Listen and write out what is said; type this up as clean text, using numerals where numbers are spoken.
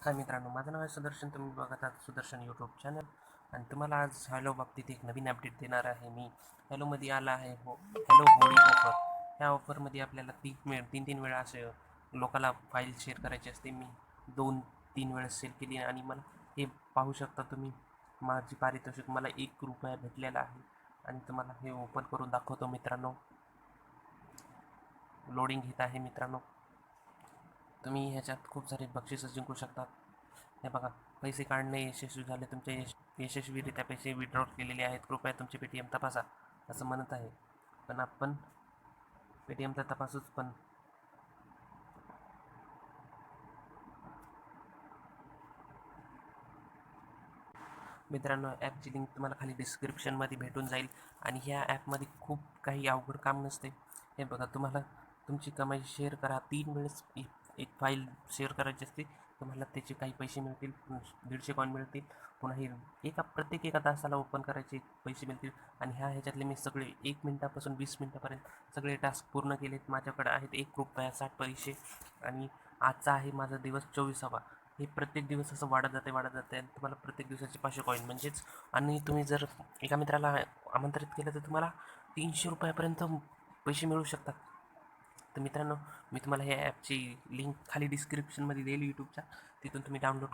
नमस्कार मित्रांनो, माझं नाव आहे सुदर्शन. तुम्ही बघत आहात सुदर्शन यूट्यूब चॅनल. आणि तुम्हाला आज हॅलो बाबतीत एक नवीन अपडेट देणार आहे मी. हॅलोमध्ये आला आहे हॅलो होळी ऑफर. ह्या ऑफरमध्ये आपल्याला तीन तीन वेळा असे लोकाला फाईल शेअर करायची असते. मी 2-3 वेळेस शेअर केली आणि मला हे पाहू शकता तुम्ही, माझी पारितोषिक मला ₹1 भेटलेला आहे. आणि तुम्हाला हे ओपन करून दाखवतो मित्रांनो. लोडिंग घेत आहे मित्रांनो. तुम्ही ह्याच्यात खूप सारे बक्षीसं जिंकू शकतात. हे बघा, पैसे काढणे यशस्वी झाले. तुमचे यशस्वीरित्या पैसे विड्रॉ केलेले आहेत. कृपया तुमचे पेटीएम तपासा असं म्हणत आहे. पण आपण पेटीएम तर तपासूच, पण मित्रांनो ॲपची लिंक तुम्हाला खाली डिस्क्रिप्शनमध्ये भेटून जाईल. आणि ह्या ॲपमध्ये खूप काही अवघड काम नसते. हे बघा, तुम्हाला तुमची कमाई शेअर करा. 3 वेळेस एक फाईल शेअर करायची असते. तुम्हाला त्याचे काही पैसे मिळतील, 150 कॉइन मिळतील. पुन्हा हे प्रत्येक एका तासाला ओपन करायचे पैसे मिळतील. आणि ह्याच्यातले मी सगळे 1 मिनिटापासून 20 मिनिटापर्यंत सगळे टास्क पूर्ण केलेत. माझ्याकडे आहेत ₹1 60 आणि आजचा आहे माझा दिवस 24वा. हे प्रत्येक दिवस असं वाढत जाते आणि तुम्हाला प्रत्येक दिवसाचे 500 कॉइन म्हणजेच. आणि तुम्ही जर एका मित्राला आमंत्रित केलं तर तुम्हाला ₹300पर्यंत पैसे मिळू शकतात. तर मित्रांनो, मी तुम्हाला ह्या ॲपची लिंक खाली डिस्क्रिप्शनमध्ये देईल यूट्यूबच्या. तिथून तुम्ही डाउनलोड